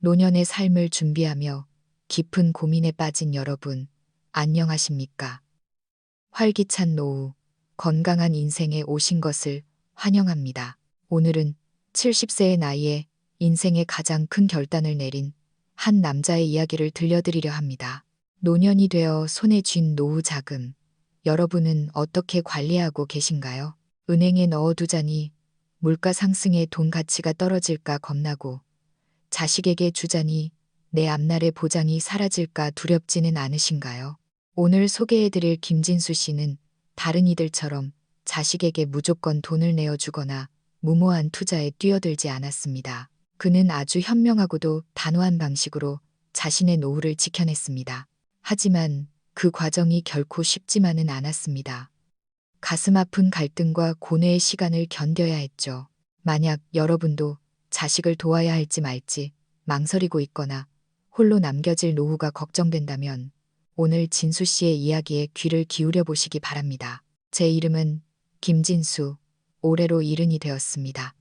노년의 삶을 준비하며 깊은 고민에 빠진 여러분, 안녕하십니까? 활기찬 노후, 건강한 인생에 오신 것을 환영합니다. 오늘은 70세의 나이에 인생의 가장 큰 결단을 내린 한 남자의 이야기를 들려드리려 합니다. 노년이 되어 손에 쥔 노후 자금, 여러분은 어떻게 관리하고 계신가요? 은행에 넣어두자니 물가 상승에 돈 가치가 떨어질까 겁나고, 자식에게 주자니 내 앞날의 보장이 사라질까 두렵지는 않으신가요? 오늘 소개해드릴 김진수 씨는 다른 이들처럼 자식에게 무조건 돈을 내어주거나 무모한 투자에 뛰어들지 않았습니다. 그는 아주 현명하고도 단호한 방식으로 자신의 노후를 지켜냈습니다. 하지만 그 과정이 결코 쉽지만은 않았습니다. 가슴 아픈 갈등과 고뇌의 시간을 견뎌야 했죠. 만약 여러분도 자식을 도와야 할지 말지 망설이고 있거나 홀로 남겨질 노후가 걱정된다면 오늘 진수 씨의 이야기에 귀를 기울여 보시기 바랍니다. 제 이름은 김진수, 올해로 70이 되었습니다.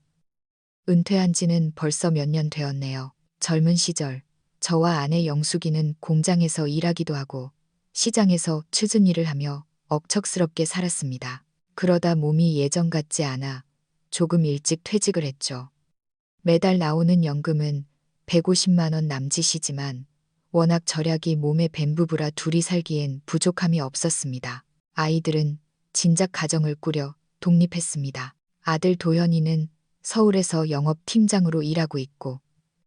은퇴한 지는 벌써 몇 년 되었네요. 젊은 시절 저와 아내 영숙이는 공장에서 일하기도 하고 시장에서 취준 일을 하며 억척스럽게 살았습니다. 그러다 몸이 예전 같지 않아 조금 일찍 퇴직을 했죠. 매달 나오는 연금은 150만 원 남짓이지만 워낙 절약이 몸에 밴 부부라 둘이 살기엔 부족함이 없었습니다. 아이들은 진작 가정을 꾸려 독립했습니다. 아들 도현이는 서울에서 영업팀장으로 일하고 있고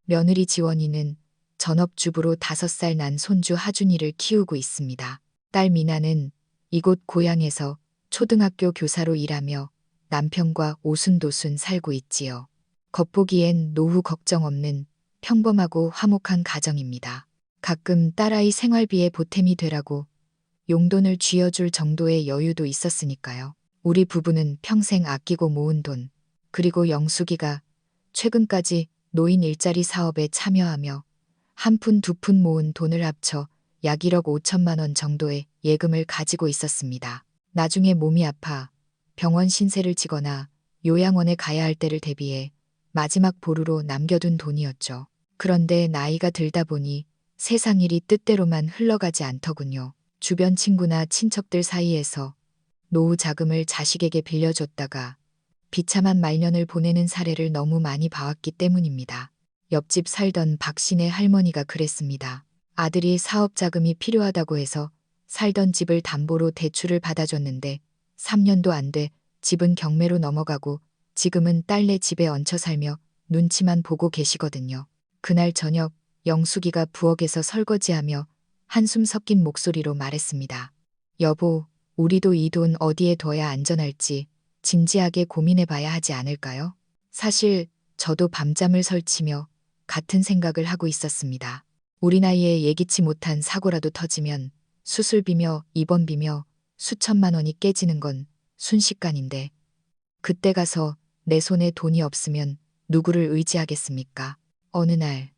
며느리 지원이는 전업주부로 5살 난 손주 하준이를 키우고 있습니다. 딸 미나는 이곳 고향에서 초등학교 교사로 일하며 남편과 오순도순 살고 있지요. 겉보기엔 노후 걱정 없는 평범하고 화목한 가정입니다. 가끔 딸아이 생활비에 보탬이 되라고 용돈을 쥐어줄 정도의 여유도 있었으니까요. 우리 부부는 평생 아끼고 모은 돈, 그리고 영숙이가 최근까지 노인 일자리 사업에 참여하며 한 푼 두 푼 모은 돈을 합쳐 약 1억 5천만 원 정도의 예금을 가지고 있었습니다. 나중에 몸이 아파 병원 신세를 지거나 요양원에 가야 할 때를 대비해 마지막 보루로 남겨둔 돈이었죠. 그런데 나이가 들다 보니 세상 일이 뜻대로만 흘러가지 않더군요. 주변 친구나 친척들 사이에서 노후 자금을 자식에게 빌려줬다가 비참한 말년을 보내는 사례를 너무 많이 봐왔기 때문입니다. 옆집 살던 박신의 할머니가 그랬습니다. 아들이 사업 자금이 필요하다고 해서 살던 집을 담보로 대출을 받아줬는데 3년도 안 돼 집은 경매로 넘어가고 지금은 딸네 집에 얹혀 살며 눈치만 보고 계시거든요. 그날 저녁 영숙이가 부엌에서 설거지하며 한숨 섞인 목소리로 말했습니다. 여보, 우리도 이 돈 어디에 둬야 안전할지 진지하게 고민해 봐야 하지 않을까요? 사실 저도 밤잠을 설치며 같은 생각을 하고 있었습니다. 우리 나이에 예기치 못한 사고라도 터지면 수술비며 입원비며 수천만 원이 깨지는 건 순식간인데 그때 가서 내 손에 돈이 없으면 누구를 의지하겠습니까? 어느 날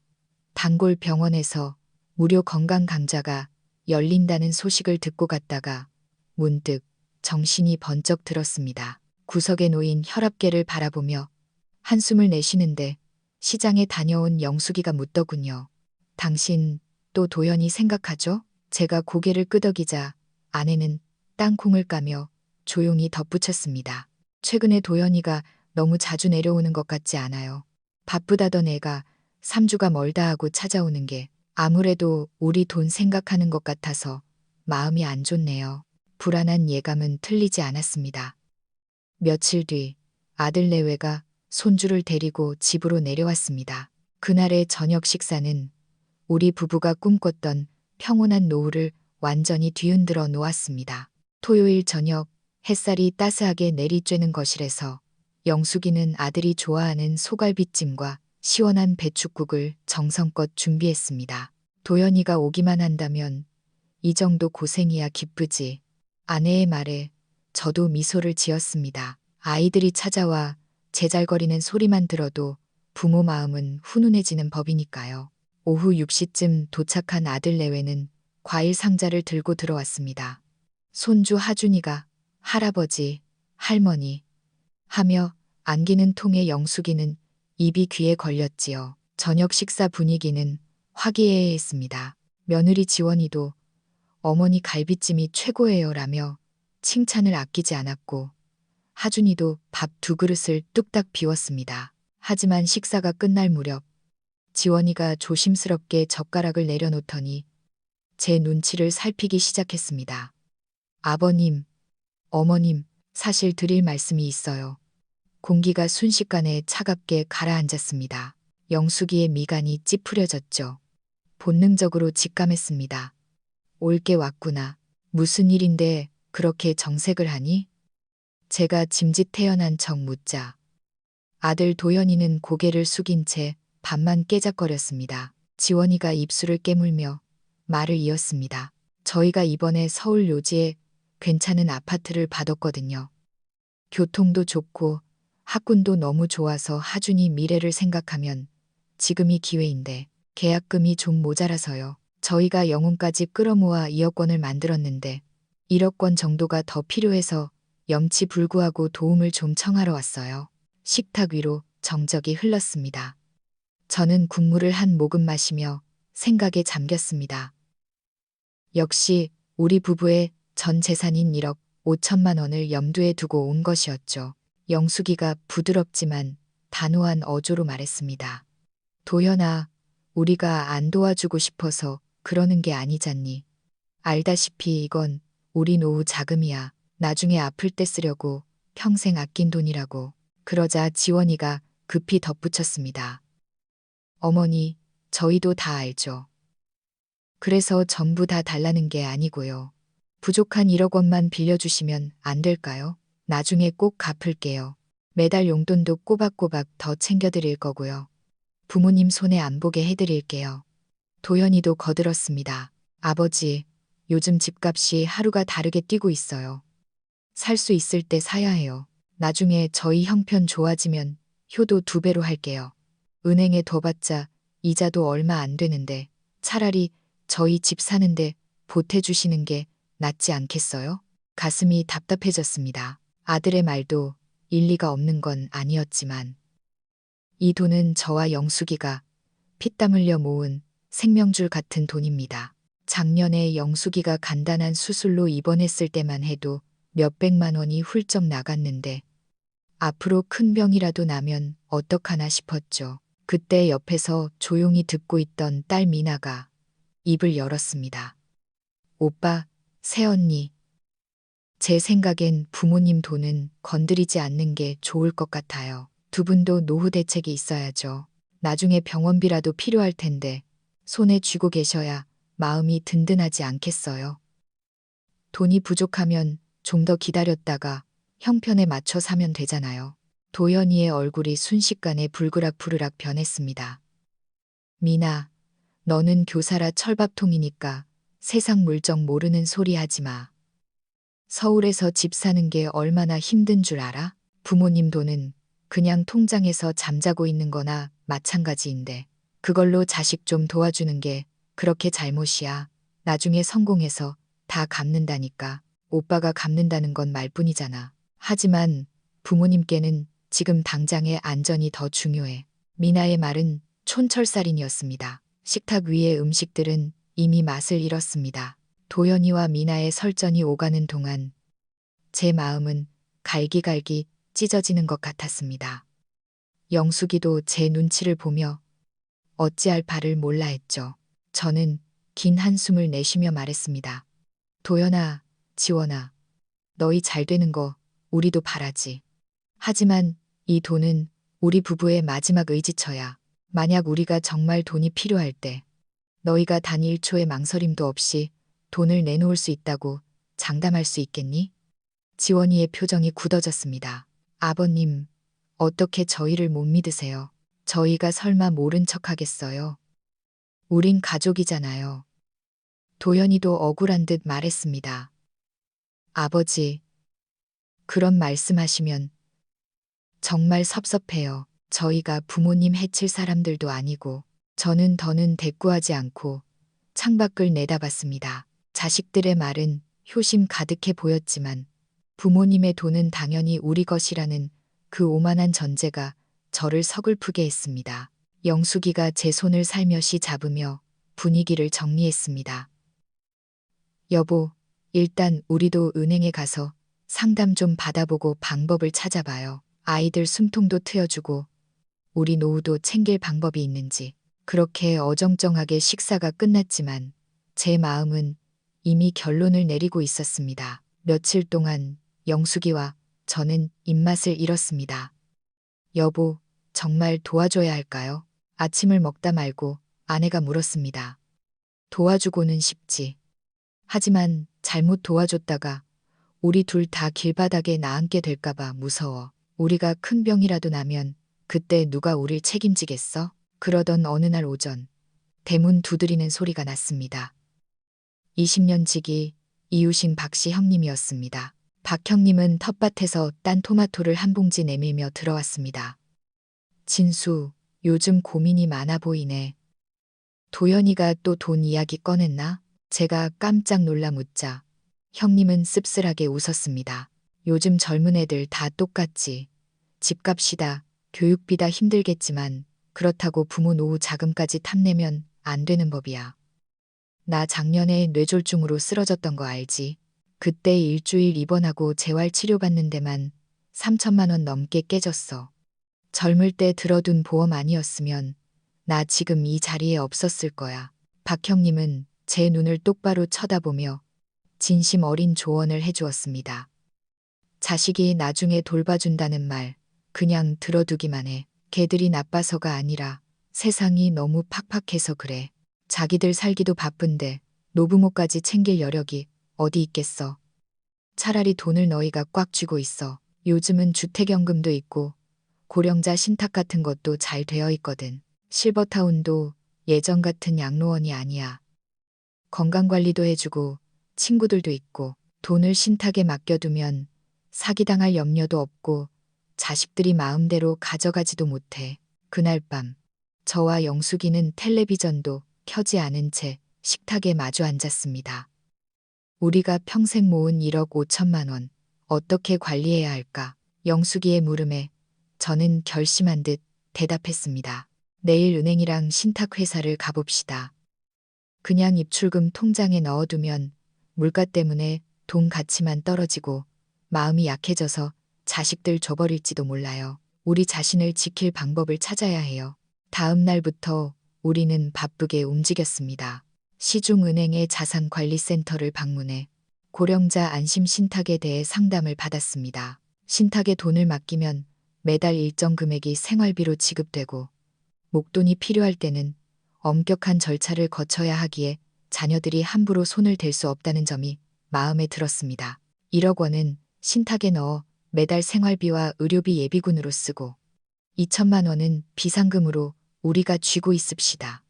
단골 병원에서 무료 건강 강좌가 열린다는 소식을 듣고 갔다가 문득 정신이 번쩍 들었습니다. 구석에 놓인 혈압계를 바라보며 한숨을 내쉬는데 시장에 다녀온 영숙이가 묻더군요. 당신 또 도연이 생각하죠? 제가 고개를 끄덕이자 아내는 땅콩을 까며 조용히 덧붙였습니다. 최근에 도연이가 너무 자주 내려오는 것 같지 않아요. 바쁘다던 애가 3주가 멀다 하고 찾아오는 게 아무래도 우리 돈 생각하는 것 같아서 마음이 안 좋네요. 불안한 예감은 틀리지 않았습니다. 며칠 뒤 아들 내외가 손주를 데리고 집으로 내려왔습니다. 그날의 저녁 식사는 우리 부부가 꿈꿨던 평온한 노후를 완전히 뒤흔들어 놓았습니다. 토요일 저녁 햇살이 따스하게 내리쬐는 거실에서 영숙이는 아들이 좋아하는 소갈비찜과 시원한 배춧국을 정성껏 준비했습니다. 도연이가 오기만 한다면 이 정도 고생이야 기쁘지. 아내의 말에 저도 미소를 지었습니다. 아이들이 찾아와 제잘거리는 소리만 들어도 부모 마음은 훈훈해지는 법이니까요. 오후 6시쯤 도착한 아들 내외는 과일 상자를 들고 들어왔습니다. 손주 하준이가 할아버지, 할머니 하며 안기는 통에 영숙이는 입이 귀에 걸렸지요. 저녁 식사 분위기는 화기애애했습니다. 며느리 지원이도 어머니 갈비찜이 최고예요 라며 칭찬을 아끼지 않았고 하준이도 밥 두 그릇을 뚝딱 비웠습니다. 하지만 식사가 끝날 무렵 지원이가 조심스럽게 젓가락을 내려놓더니 제 눈치를 살피기 시작했습니다. 아버님, 어머님, 사실 드릴 말씀이 있어요. 공기가 순식간에 차갑게 가라앉았습니다. 영숙이의 미간이 찌푸려졌죠. 본능적으로 직감했습니다. 올 게 왔구나. 무슨 일인데 그렇게 정색을 하니? 제가 짐짓 태연한 척 묻자 아들 도연이는 고개를 숙인 채 밥만 깨작거렸습니다. 지원이가 입술을 깨물며 말을 이었습니다. 저희가 이번에 서울 요지에 괜찮은 아파트를 받았거든요. 교통도 좋고 학군도 너무 좋아서 하준이 미래를 생각하면 지금이 기회인데 계약금이 좀 모자라서요. 저희가 영혼까지 끌어모아 2억 원을 만들었는데 1억 원 정도가 더 필요해서 염치불구하고 도움을 좀 청하러 왔어요. 식탁 위로 정적이 흘렀습니다. 저는 국물을 한 모금 마시며 생각에 잠겼습니다. 역시 우리 부부의 전 재산인 1억 5천만 원을 염두에 두고 온 것이었죠. 영숙이가 부드럽지만 단호한 어조로 말했습니다. 도연아, 우리가 안 도와주고 싶어서 그러는 게 아니잖니. 알다시피 이건 우리 노후 자금이야. 나중에 아플 때 쓰려고 평생 아낀 돈이라고. 그러자 지원이가 급히 덧붙였습니다. 어머니, 저희도 다 알죠. 그래서 전부 다 달라는 게 아니고요. 부족한 1억 원만 빌려주시면 안 될까요? 나중에 꼭 갚을게요. 매달 용돈도 꼬박꼬박 더 챙겨드릴 거고요. 부모님 손해 안 보게 해드릴게요. 도연이도 거들었습니다. 아버지, 요즘 집값이 하루가 다르게 뛰고 있어요. 살 수 있을 때 사야 해요. 나중에 저희 형편 좋아지면 효도 2배로 할게요. 은행에 둬봤자 이자도 얼마 안 되는데 차라리 저희 집 사는데 보태주시는 게 낫지 않겠어요? 가슴이 답답해졌습니다. 아들의 말도 일리가 없는 건 아니었지만 이 돈은 저와 영숙이가 피땀 흘려 모은 생명줄 같은 돈입니다. 작년에 영숙이가 간단한 수술로 입원했을 때만 해도 몇백만 원이 훌쩍 나갔는데 앞으로 큰 병이라도 나면 어떡하나 싶었죠. 그때 옆에서 조용히 듣고 있던 딸 미나가 입을 열었습니다. 오빠, 새언니. 제 생각엔 부모님 돈은 건드리지 않는 게 좋을 것 같아요. 두 분도 노후 대책이 있어야죠. 나중에 병원비라도 필요할 텐데 손에 쥐고 계셔야 마음이 든든하지 않겠어요. 돈이 부족하면 좀 더 기다렸다가 형편에 맞춰 사면 되잖아요. 도연이의 얼굴이 순식간에 불그락부르락 변했습니다. 미나, 너는 교사라 철밥통이니까 세상 물정 모르는 소리 하지 마. 서울에서 집 사는 게 얼마나 힘든 줄 알아? 부모님 돈은 그냥 통장에서 잠자고 있는 거나 마찬가지인데 그걸로 자식 좀 도와주는 게 그렇게 잘못이야. 나중에 성공해서 다 갚는다니까. 오빠가 갚는다는 건 말뿐이잖아. 하지만 부모님께는 지금 당장의 안전이 더 중요해. 미나의 말은 촌철살인이었습니다. 식탁 위의 음식들은 이미 맛을 잃었습니다. 도연이와 미나의 설전이 오가는 동안 제 마음은 갈기갈기 찢어지는 것 같았습니다. 영숙이도 제 눈치를 보며 어찌할 바를 몰라 했죠. 저는 긴 한숨을 내쉬며 말했습니다. 도연아, 지원아, 너희 잘 되는 거 우리도 바라지. 하지만 이 돈은 우리 부부의 마지막 의지처야. 만약 우리가 정말 돈이 필요할 때 너희가 단 1초의 망설임도 없이 돈을 내놓을 수 있다고 장담할 수 있겠니? 지원이의 표정이 굳어졌습니다. 아버님, 어떻게 저희를 못 믿으세요? 저희가 설마 모른 척 하겠어요? 우린 가족이잖아요. 도연이도 억울한 듯 말했습니다. 아버지, 그런 말씀하시면 정말 섭섭해요. 저희가 부모님 해칠 사람들도 아니고 저는 더는 대꾸하지 않고 창밖을 내다봤습니다. 자식들의 말은 효심 가득해 보였지만 부모님의 돈은 당연히 우리 것이라는 그 오만한 전제가 저를 서글프게 했습니다. 영숙이가 제 손을 살며시 잡으며 분위기를 정리했습니다. 여보, 일단 우리도 은행에 가서 상담 좀 받아보고 방법을 찾아봐요. 아이들 숨통도 트여주고 우리 노후도 챙길 방법이 있는지. 그렇게 어정쩡하게 식사가 끝났지만 제 마음은 이미 결론을 내리고 있었습니다. 며칠 동안 영숙이와 저는 입맛을 잃었습니다. 여보, 정말 도와줘야 할까요? 아침을 먹다 말고 아내가 물었습니다. 도와주고는 싶지. 하지만 잘못 도와줬다가 우리 둘 다 길바닥에 나앉게 될까봐 무서워. 우리가 큰 병이라도 나면 그때 누가 우릴 책임지겠어? 그러던 어느 날 오전, 대문 두드리는 소리가 났습니다. 20년 지기 이웃인 박씨 형님이었습니다. 박 형님은 텃밭에서 딴 토마토를 한 봉지 내밀며 들어왔습니다. 진수, 요즘 고민이 많아 보이네. 도연이가 또 돈 이야기 꺼냈나? 제가 깜짝 놀라 묻자 형님은 씁쓸하게 웃었습니다. 요즘 젊은 애들 다 똑같지. 집값이다, 교육비다 힘들겠지만 그렇다고 부모 노후 자금까지 탐내면 안 되는 법이야. 나 작년에 뇌졸중으로 쓰러졌던 거 알지? 그때 일주일 입원하고 재활 치료받는 데만 3천만 원 넘게 깨졌어. 젊을 때 들어둔 보험 아니었으면 나 지금 이 자리에 없었을 거야. 박 형님은 제 눈을 똑바로 쳐다보며 진심 어린 조언을 해주었습니다. 자식이 나중에 돌봐준다는 말 그냥 들어두기만 해. 걔들이 나빠서가 아니라 세상이 너무 팍팍해서 그래. 자기들 살기도 바쁜데 노부모까지 챙길 여력이 어디 있겠어. 차라리 돈을 너희가 꽉 쥐고 있어. 요즘은 주택연금도 있고 고령자 신탁 같은 것도 잘 되어 있거든. 실버타운도 예전 같은 양로원이 아니야. 건강관리도 해주고 친구들도 있고 돈을 신탁에 맡겨두면 사기당할 염려도 없고 자식들이 마음대로 가져가지도 못해. 그날 밤 저와 영숙이는 텔레비전도 켜지 않은 채 식탁에 마주 앉았습니다. 우리가 평생 모은 1억 5천만 원 어떻게 관리해야 할까? 영숙이의 물음에 저는 결심한 듯 대답했습니다. 내일 은행이랑 신탁회사를 가봅시다. 그냥 입출금 통장에 넣어두면 물가 때문에 돈 가치만 떨어지고 마음이 약해져서 자식들 줘버릴지도 몰라요. 우리 자신을 지킬 방법을 찾아야 해요. 다음 날부터 우리는 바쁘게 움직였습니다. 시중은행의 자산관리센터를 방문해 고령자 안심 신탁에 대해 상담을 받았습니다. 신탁에 돈을 맡기면 매달 일정 금액이 생활비로 지급되고 목돈이 필요할 때는 엄격한 절차를 거쳐야 하기에 자녀들이 함부로 손을 댈 수 없다는 점이 마음에 들었습니다. 1억 원은 신탁에 넣어 매달 생활비와 의료비 예비군으로 쓰고 2천만 원은 비상금으로 우리가 쥐고 있읍시다.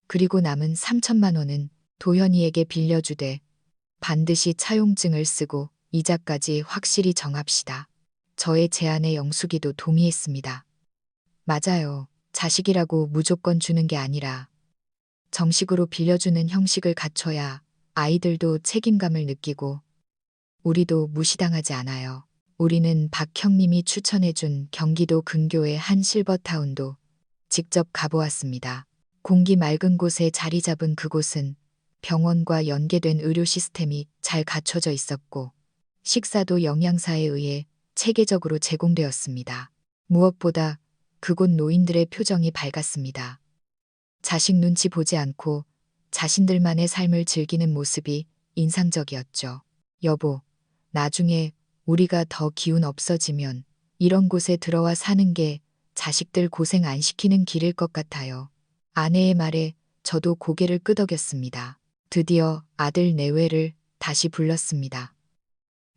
그리고 남은 3천만 원은 도현이에게 빌려주되 반드시 차용증을 쓰고 이자까지 확실히 정합시다. 저의 제안에 영숙이도 동의했습니다. 맞아요. 자식이라고 무조건 주는 게 아니라 정식으로 빌려주는 형식을 갖춰야 아이들도 책임감을 느끼고 우리도 무시당하지 않아요. 우리는 박 형님이 추천해준 경기도 근교의 한 실버타운도 직접 가보았습니다. 공기 맑은 곳에 자리 잡은 그곳은 병원과 연계된 의료 시스템이 잘 갖춰져 있었고 식사도 영양사에 의해 체계적으로 제공되었습니다. 무엇보다 그곳 노인들의 표정이 밝았습니다. 자식 눈치 보지 않고 자신들만의 삶을 즐기는 모습이 인상적이었죠. 여보, 나중에 우리가 더 기운 없어지면 이런 곳에 들어와 사는 게 자식들 고생 안 시키는 길일 것 같아요. 아내의 말에 저도 고개를 끄덕였습니다. 드디어 아들 내외를 다시 불렀습니다.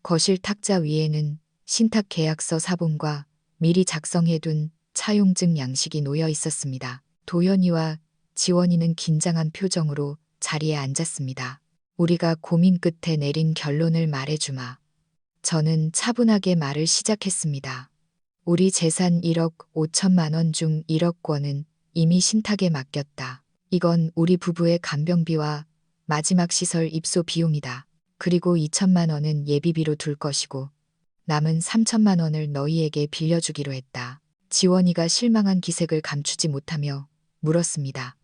거실 탁자 위에는 신탁 계약서 사본과 미리 작성해둔 차용증 양식이 놓여 있었습니다. 도연이와 지원이는 긴장한 표정으로 자리에 앉았습니다. 우리가 고민 끝에 내린 결론을 말해주마. 저는 차분하게 말을 시작했습니다. 우리 재산 1억 5천만 원 중 1억 원은 이미 신탁에 맡겼다. 이건 우리 부부의 간병비와 마지막 시설 입소 비용이다. 그리고 2천만 원은 예비비로 둘 것이고 남은 3천만 원을 너희에게 빌려주기로 했다. 지원이가 실망한 기색을 감추지 못하며 물었습니다.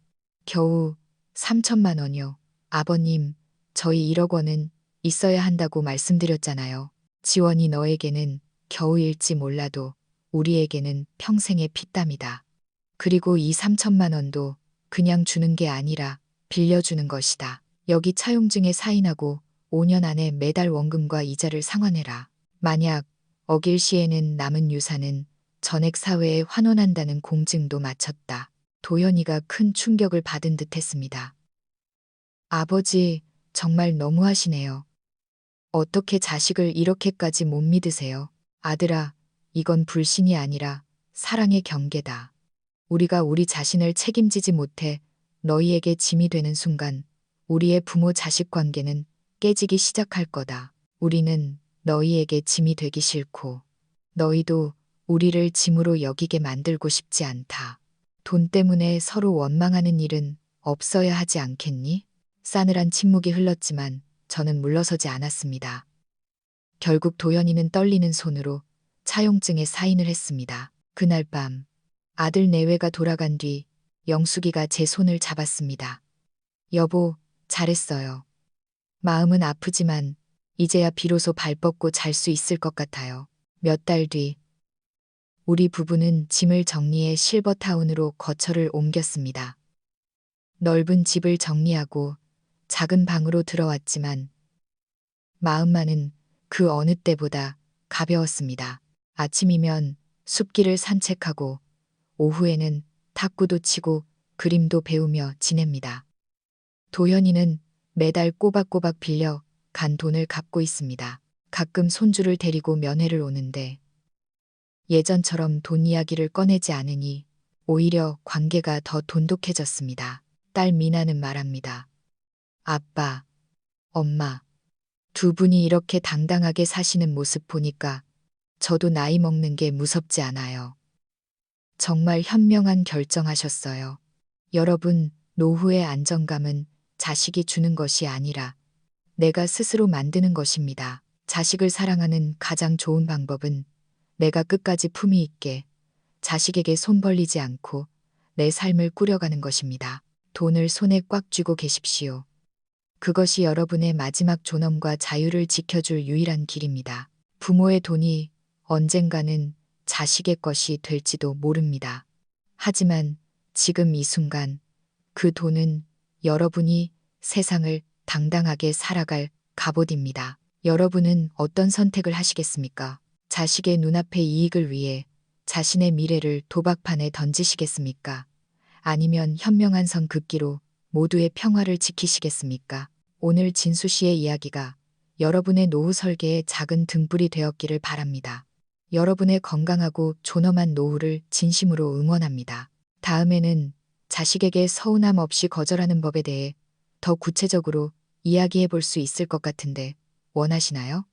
겨우 3천만 원이요. 아버님, 저희 1억 원은 있어야 한다고 말씀드렸잖아요. 지원이 너에게는 겨우일지 몰라도 우리에게는 평생의 피땀이다. 그리고 이 3천만 원도 그냥 주는 게 아니라 빌려주는 것이다. 여기 차용증에 사인하고 5년 안에 매달 원금과 이자를 상환해라. 만약 어길 시에는 남은 유산은 전액 사회에 환원한다는 공증도 마쳤다. 도현이가 큰 충격을 받은 듯 했습니다. 아버지, 정말 너무하시네요. 어떻게 자식을 이렇게까지 못 믿으세요? 아들아, 이건 불신이 아니라 사랑의 경계다. 우리가 우리 자신을 책임지지 못해 너희에게 짐이 되는 순간 우리의 부모 자식 관계는 깨지기 시작할 거다. 우리는 너희에게 짐이 되기 싫고 너희도 우리를 짐으로 여기게 만들고 싶지 않다. 돈 때문에 서로 원망하는 일은 없어야 하지 않겠니? 싸늘한 침묵이 흘렀지만 저는 물러서지 않았습니다. 결국 도연이는 떨리는 손으로 차용증에 사인을 했습니다. 그날 밤 아들 내외가 돌아간 뒤 영숙이가 제 손을 잡았습니다. 여보, 잘했어요. 마음은 아프지만 이제야 비로소 발 뻗고 잘 수 있을 것 같아요. 몇 달 뒤 우리 부부는 짐을 정리해 실버타운으로 거처를 옮겼습니다. 넓은 집을 정리하고 작은 방으로 들어왔지만 마음만은 그 어느 때보다 가벼웠습니다. 아침이면 숲길을 산책하고 오후에는 탁구도 치고 그림도 배우며 지냅니다. 도현이는 매달 꼬박꼬박 빌려 간 돈을 갚고 있습니다. 가끔 손주를 데리고 면회를 오는데 예전처럼 돈 이야기를 꺼내지 않으니 오히려 관계가 더 돈독해졌습니다. 딸 미나는 말합니다. 아빠, 엄마, 두 분이 이렇게 당당하게 사시는 모습 보니까 저도 나이 먹는 게 무섭지 않아요. 정말 현명한 결정하셨어요. 여러분, 노후의 안정감은 자식이 주는 것이 아니라 내가 스스로 만드는 것입니다. 자식을 사랑하는 가장 좋은 방법은 내가 끝까지 품위 있게 자식에게 손 벌리지 않고 내 삶을 꾸려가는 것입니다. 돈을 손에 꽉 쥐고 계십시오. 그것이 여러분의 마지막 존엄과 자유를 지켜줄 유일한 길입니다. 부모의 돈이 언젠가는 자식의 것이 될지도 모릅니다. 하지만 지금 이 순간 그 돈은 여러분이 세상을 당당하게 살아갈 갑옷입니다. 여러분은 어떤 선택을 하시겠습니까? 자식의 눈앞의 이익을 위해 자신의 미래를 도박판에 던지시겠습니까? 아니면 현명한 선 긋기로 모두의 평화를 지키시겠습니까? 오늘 진수 씨의 이야기가 여러분의 노후 설계의 작은 등불이 되었기를 바랍니다. 여러분의 건강하고 존엄한 노후를 진심으로 응원합니다. 다음에는 자식에게 서운함 없이 거절하는 법에 대해 더 구체적으로 이야기해 볼 수 있을 것 같은데 원하시나요?